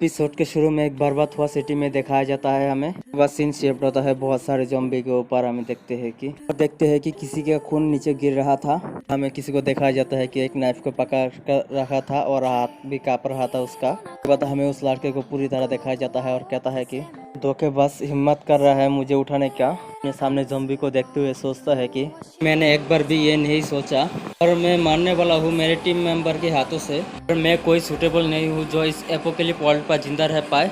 Episode के शुरू में एक बर्बाद हुआ सिटी में दिखाया जाता है हमें। बस सीन शिफ्ट होता है बहुत सारे ज़ॉम्बी के ऊपर। हमें देखते हैं कि किसी का खून नीचे गिर रहा था। हमें किसी को दिखाया जाता है कि एक नाइफ को पकड़ कर रखा था और हाथ भी कांप रहा था उसका। उसके बाद हमें उस लड़के को पूरी तरह दिखाया जाता है और कहता है कि धोखेबाज हिम्मत कर रहा है मुझे उठाने का। अपने सामने ज़ॉम्बी को देखते हुए सोचता है कि मैंने एक बार भी ये नहीं सोचा और मैं मारने वाला हूँ मेरे टीम मेंबर के हाथों से, और मैं कोई सूटेबल नहीं हूँ जो इस एपोकेलिप्स वर्ल्ड पर जिंदा रह पाए।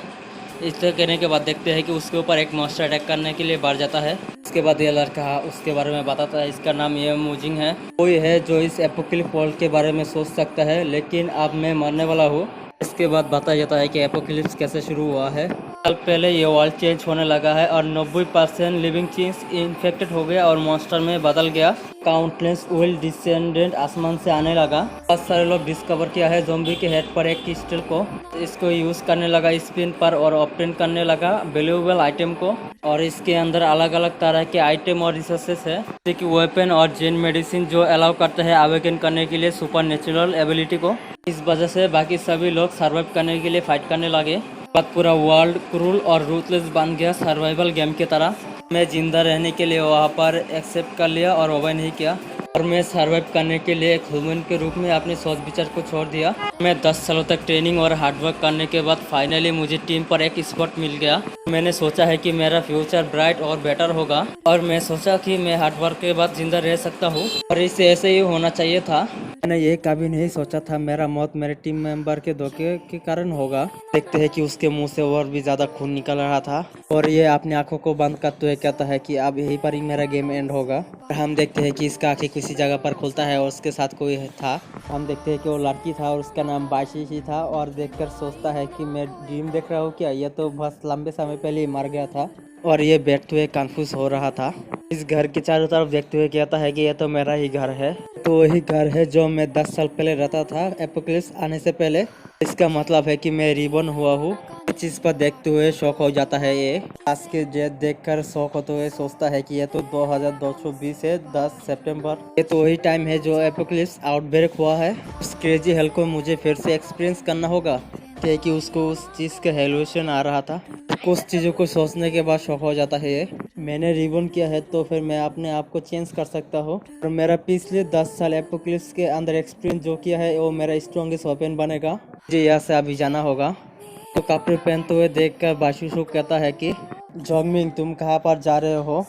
इसलिए कहने के बाद देखते हैं कि उसके ऊपर एक मॉन्स्टर अटैक करने के लिए बाहर जाता है। इसके बाद ये लड़का उसके बारे में बताता है। इसका नाम ये मुजिंग है। कोई है जो इस एपोकेलिप्स वर्ल्ड के बारे में सोच सकता है, लेकिन अब मैं मरने वाला हूँ। इसके बाद बताया जाता है कि एपोकेलिप्स कैसे शुरू हुआ है। साल पहले ये वर्ल्ड चेंज होने लगा है और 90% लिविंग थिंग्स इन्फेक्टेड हो गया और मॉन्स्टर में बदल गया। काउंटलेस विल डिसेंडेंट आसमान से आने लगा। बहुत सारे लोग डिस्कवर किया है ज़ॉम्बी के हेड पर एक क्रिस्टल को। इसको यूज करने लगा स्पिन पर और ऑप्टेन करने लगा वैल्यूएबल आइटम को। और इसके अंदर अलग अलग तरह के आइटम और रिसोर्सेस है, जैसे कि वेपन और जेन मेडिसिन जो अलाउ करते हैं अवेकन करने के लिए सुपर नेचुरल एबिलिटी को। इस वजह से बाकी सभी लोग सर्वाइव करने के लिए फाइट करने लगे। बाद पूरा वर्ल्ड क्रूल और रूथलेस बन गया सर्वाइवल गेम की तरह। मैं जिंदा रहने के लिए वहाँ पर एक्सेप्ट कर लिया और ओबे नहीं किया, और मैं सर्वाइव करने के लिए एक ह्यूमन के रूप में अपने सोच विचार को छोड़ दिया। मैं 10 सालों तक ट्रेनिंग और हार्डवर्क करने के बाद फाइनली मुझे टीम पर एक स्पॉट मिल गया। मैंने सोचा है कि मेरा फ्यूचर ब्राइट और बेटर होगा, और मैं सोचा कि मैं हार्डवर्क के बाद जिंदा रह सकता हूँ, और इसे ऐसे ही होना चाहिए था। मैंने ये कभी नहीं सोचा था मेरा मौत मेरे टीम मेंबर के धोखे के कारण होगा। देखते हैं कि उसके मुंह से और भी ज्यादा खून निकल रहा था, और ये अपनी आंखों को बंद करते हुए कहता है कि अब यहीं पर ही मेरा गेम एंड होगा। और हम देखते हैं कि इसका आंखें किसी जगह पर खुलता है और उसके साथ कोई था। हम देखते हैं कि वो लड़की था और उसका नाम बाशीशी था, और देखकर सोचता है कि मैं ड्रीम देख रहा हूँ क्या, ये तो बस लंबे समय पहले ही मर गया था। और ये बैठते हुए कंफ्यूज हो रहा था। इस घर के चारों तरफ देखते हुए कहता है कि ये तो मेरा ही घर है। तो वही घर है जो मैं 10 साल पहले रहता था एपोकेलिप्स आने से पहले। इसका मतलब है कि मैं रिबॉर्न हुआ हूँ। इस चीज पर देखते हुए शौक हो जाता है ये। आज के डेट देखकर शौक होते हुए सोचता है कि ये तो 2220 है, 10 सितंबर। ये तो वही टाइम है जो एपोकेलिप्स आउटब्रेक हुआ है। उस क्रेजी हेल को मुझे फिर से एक्सपीरियंस करना होगा, कि उसको उस चीज़ का हेलुसिनेशन आ रहा था। कुछ चीज़ों को सोचने के बाद शौक हो जाता है ये। मैंने रिबॉर्न किया है तो फिर मैं अपने आप को चेंज कर सकता हूँ, और मेरा पिछले 10 साल एपोकेलिप्स के अंदर एक्सपीरियंस जो किया है वो मेरा स्ट्रॉन्गेस्ट वेपन बनेगा। मुझे यहाँ से अभी जाना होगा। तो कपड़े पहनते हुए देखकर बाशुशु कहता है कि जोंगमिंग तुम कहाँ पर जा रहे हो।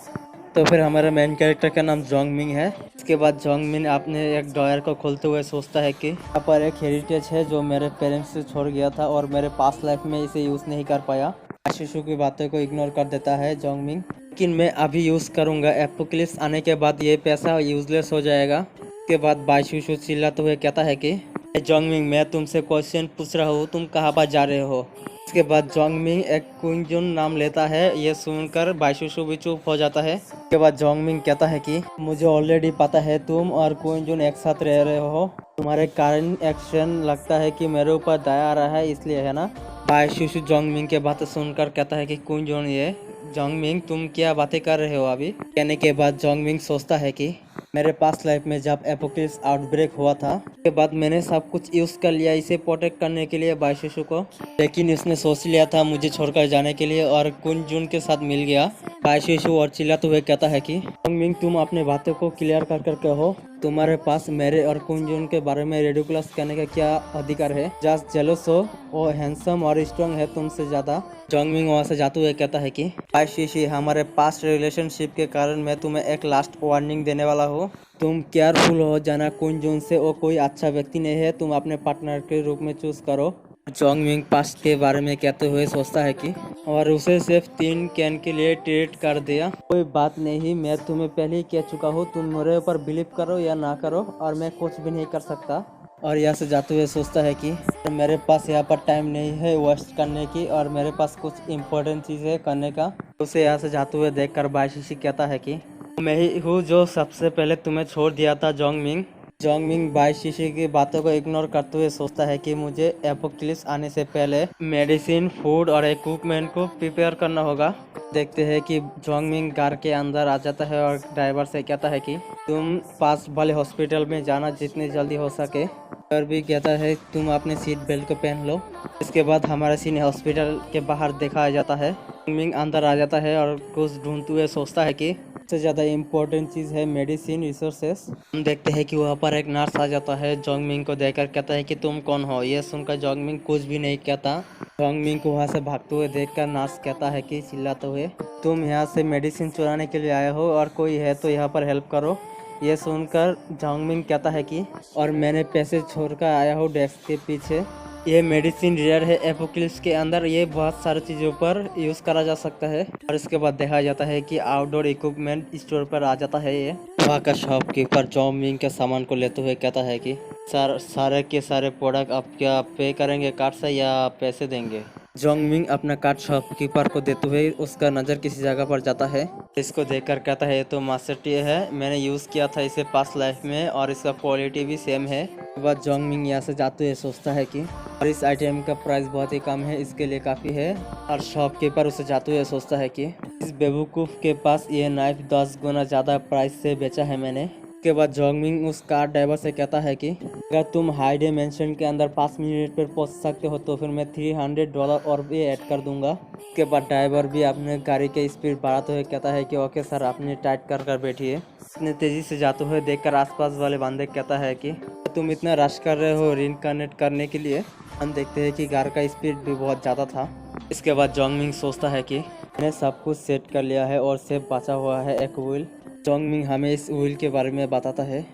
तो फिर हमारा मेन कैरेक्टर का नाम जोंगमिंग है। इसके बाद जोंगमिंग अपने एक ड्रॉयर को खोलते हुए सोचता है कि यहाँ पर एक हेरिटेज है जो मेरे पेरेंट्स से छोड़ गया था और मेरे पास्ट लाइफ में इसे यूज़ नहीं कर पाया। शिशु की बातों को इग्नोर कर देता है जोंगमिंग, लेकिन मैं अभी यूज़ करूँगा, एपोकेलिप्स आने के बाद ये पैसा यूजलेस हो जाएगा। उसके बाद बाशुशु चिल्लाते हुए कहता है कि जोंगमिंग मैं तुमसे क्वेश्चन पूछ रहा हूँ, तुम कहाँ पर जा रहे हो। इसके बाद जोंगमिंग एक कुंजुन नाम लेता है। ये सुनकर बाशुशु भी चुप हो जाता है। इसके बाद जोंगमिंग कहता है कि मुझे ऑलरेडी पता है तुम और कुंजुन एक साथ रह रहे हो। तुम्हारे कारण एक्शन लगता है कि मेरे ऊपर दया आ रहा है, इसलिए है ना। बाशुशु जोंगमिंग के बातें सुनकर कहता है कि कुंजुन ये जोंगमिंग तुम क्या बातें कर रहे हो अभी। कहने के बाद जोंगमिंग सोचता है कि मेरे पास्ट लाइफ में जब एपोकेलिप्स आउटब्रेक हुआ था उसके बाद मैंने सब कुछ यूज कर लिया इसे प्रोटेक्ट करने के लिए बाशुशु को, लेकिन उसने सोच लिया था मुझे छोड़कर जाने के लिए और कुंजुन के साथ मिल गया। बाशुशु और चिल्लाते हुए कहता है कि जोंगमिंग तुम अपने बातों को क्लियर कर कर कहो, तुम्हारे पास मेरे और कुंजुन के बारे में रेडिकुलस कहने का क्या अधिकार है। जस्ट जेलस हो, वो हैंडसम और स्ट्रॉन्ग है तुमसे ज्यादा। जोंगमिंग वहाँ से जाते हुए कहता है कि बाशुशु हमारे पास्ट रिलेशनशिप के कारण मैं तुम्हें एक लास्ट वार्निंग देने वाला हूँ। तुम केयरफुल हो जाना कुंजुन से, वो कोई अच्छा व्यक्ति नहीं है, तुम अपने पार्टनर के रूप में चूज करो। जोंगमिंग पास्ट के बारे में कहते हुए सोचता है कि और उसे सिर्फ 3 कैन के लिए ट्रीट कर दिया। कोई बात नहीं, मैं तुम्हें पहले ही कह चुका हूँ, तुम मेरे ऊपर बिलीव करो या ना करो और मैं कुछ भी नहीं कर सकता। और यहाँ से जाते हुए सोचता है कि मेरे पास यहाँ पर टाइम नहीं है वेस्ट करने की, और मेरे पास कुछ इम्पोर्टेंट चीज़ है करने का। उसे यहाँ से जाते हुए देखकर बाशुशु कहता है कि मैं ही हूँ जो सबसे पहले तुम्हें छोड़ दिया था जोंगमिंग। जोंगमिंग 22 की बातों को इग्नोर करते हुए सोचता है कि मुझे एपोक्लिप्स आने से पहले मेडिसिन, फूड और इक्विपमेंट को प्रिपेयर करना होगा। देखते हैं कि जोंगमिंग कार के अंदर आ जाता है और ड्राइवर से कहता है कि तुम पास वाले हॉस्पिटल में जाना जितनी जल्दी हो सके। और भी कहता है तुम अपने सीट बेल्ट को पहन लो। इसके बाद हमारा सीन हॉस्पिटल के बाहर दिखाया जाता है। जोंगमिंग अंदर आ जाता है और कुछ ढूंढते हुए सोचता है कि सबसे ज़्यादा इम्पोर्टेंट चीज़ है मेडिसिन रिसोर्सेस। हम देखते हैं कि वहाँ पर एक नर्स आ जाता है। जोंगमिंग को देखकर कहता है कि तुम कौन हो। ये सुनकर जोंगमिंग कुछ भी नहीं कहता। जोंगमिंग को वहाँ से भागते हुए देखकर नर्स कहता है कि चिल्लाते हुए तुम यहाँ से मेडिसिन चुराने के लिए आए हो और कोई है तो यहाँ पर हेल्प करो। ये सुनकर जोंगमिंग कहता है कि और मैंने पैसे छोड़कर आया हूँ डेस्क के पीछे। ये मेडिसिन रेयर है एपोक्लिप्स के अंदर। ये बहुत सारी चीज़ों पर यूज़ करा जा सकता है। और इसके बाद देखा जाता है कि आउटडोर इक्विपमेंट स्टोर पर आ जाता है। ये वहाँ का शॉपकीपर जोंगमिंग के सामान को लेते हुए कहता है कि सारे के सारे प्रोडक्ट आप क्या पे करेंगे कार्ड से या पैसे देंगे। जोंगमिंग अपना कार्ड शॉपकीपर को देते हुए उसका नज़र किसी जगह पर जाता है। इसको देखकर कहता है ये तो मास्टर टी है, मैंने यूज़ किया था इसे पास्ट लाइफ में और इसका क्वालिटी भी सेम है। उसके बाद जोंगमिंग यहाँ से जाते हुए सोचता है कि और इस आइटम का प्राइस बहुत ही कम है, इसके लिए काफ़ी है। और शॉपकीपर उसे जाते हुए सोचता है कि इस बेवकूफ़ के पास ये नाइफ 10 गुना ज़्यादा प्राइस से बेचा है मैंने। उसके बाद जोंगमिंग उस कार ड्राइवर से कहता है कि अगर तुम हाई डायमेंशन के अंदर 5 मिनट पर पहुंच सकते हो तो फिर मैं $300 और भी ऐड कर दूंगा। उसके बाद ड्राइवर भी अपने गाड़ी के स्पीड बढ़ाते हुए कहता है कि ओके सर, आपने टाइट कर बैठिए। इतने तेज़ी से जाते हुए देखकर आसपास वाले बंदे कहता है कि तुम इतना रश कर रहे हो रीइनकार्नेट करने के लिए। हम देखते हैं कि कार का स्पीड भी बहुत ज़्यादा था। इसके बाद जोंगमिंग सोचता है कि मैंने सब कुछ सेट कर लिया है और सिर्फ बचा हुआ है एक व्हील। जोंगमिंग हमें इस व्हील के बारे में बताता है।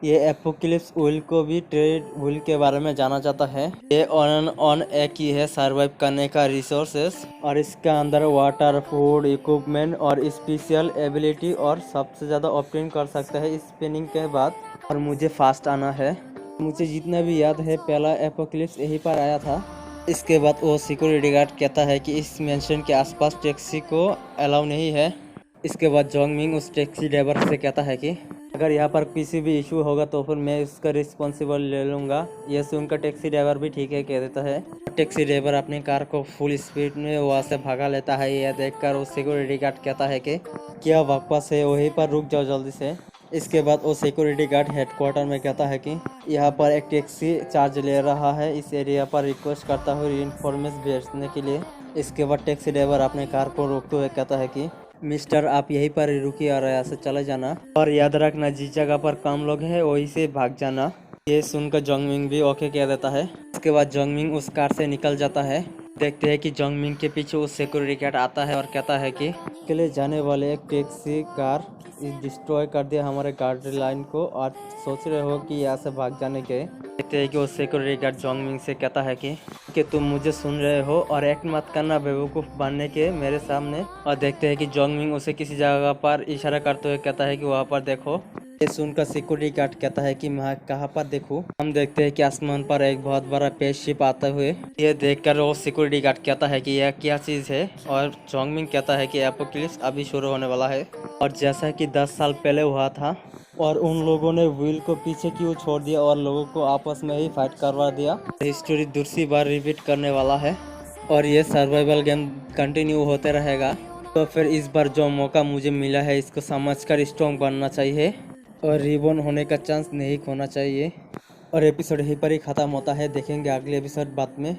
ये एपोक्लिप्स व्हील को भी ट्रेड व्हील के बारे में जाना जाता है। ये ऑन एक ही है सर्वाइव करने का रिसोर्सेस और इसके अंदर वाटर, फूड, इक्विपमेंट और स्पेशल एबिलिटी और सबसे ज़्यादा ऑप्टेन कर सकता है स्पिनिंग के बाद। और मुझे फास्ट आना है। मुझे जितना भी याद है पहला एपोक्लिप्स यहीं पर आया था। इसके बाद वो सिक्योरिटी गार्ड कहता है कि इस मेंशन के आसपास टैक्सी को अलाउ नहीं है। इसके बाद जोंगमिंग उस टैक्सी ड्राइवर से कहता है कि अगर यहाँ पर किसी भी इशू होगा तो फिर मैं इसका रिस्पॉन्सिबल ले लूँगा। ये सुनकर टैक्सी ड्राइवर भी ठीक है कह देता है। टैक्सी ड्राइवर अपनी कार को फुल स्पीड में वहाँ से भगा लेता है। यह देखकर वो सिक्योरिटी गार्ड कहता है कि क्या वापस है, वहीं पर रुक जाओ जल्दी से। इसके बाद वो सिक्योरिटी गार्ड हेडक्वार्टर में कहता है कि यहाँ पर एक टैक्सी चार्ज ले रहा है, इस एरिया पर रिक्वेस्ट करता हूँ रीइंफोर्मेशन भेजने के लिए। इसके बाद टैक्सी ड्राइवर अपने कार को रोकते हुए कहता है कि मिस्टर, आप यहीं पर रुकिए और यहाँ से चले जाना और याद रखना जिस जगह पर कम लोग हैं वहीं से भाग जाना। ये सुनकर जोंगमिंग भी ओके कह देता है। इसके बाद जोंगमिंग उस कार से निकल जाता है। देखते हैं कि जोंगमिंग के पीछे उस सिक्योरिटी गार्ड आता है और कहता है कि के लिए जाने वाले एक टैक्सी कार डिस्ट्रॉय कर दिया हमारे गार्ड लाइन को और सोच रहे हो कि यहाँ से भाग जाने के। देखते हैं कि वो सिक्योरिटी गार्ड जोंगमिंग से कहता है कि तुम मुझे सुन रहे हो और एक्ट मत करना बेवकूफ़ बनने के मेरे सामने। और देखते हैं कि जोंगमिंग उसे किसी जगह पर इशारा करते हुए कहता है कि वहाँ पर देखो। ये सुनकर सिक्योरिटी गार्ड कहता है कि मैं कहाँ पर देखूं। हम देखते हैं कि आसमान पर एक बहुत बड़ा स्पेसशिप आते हुए। ये देखकर वो सिक्योरिटी गार्ड कहता है कि यह क्या चीज़ है और जोंगमिंग कहता है कि एपोक्लिप्स अभी शुरू होने वाला है और जैसा कि 10 साल पहले हुआ था और उन लोगों ने व्हील को पीछे क्यों छोड़ दिया और लोगों को आपस में ही फाइट करवा दिया। हिस्ट्री दूसरी बार रिपीट करने वाला है और ये सर्वाइवल गेम कंटिन्यू होते रहेगा। तो फिर इस बार जो मौका मुझे मिला है इसको समझकर स्ट्रॉन्ग बनना चाहिए और रिबॉर्न होने का चांस नहीं खोना चाहिए। और एपिसोड यहीं पर ही ख़त्म होता है। देखेंगे अगले एपिसोड बाद में।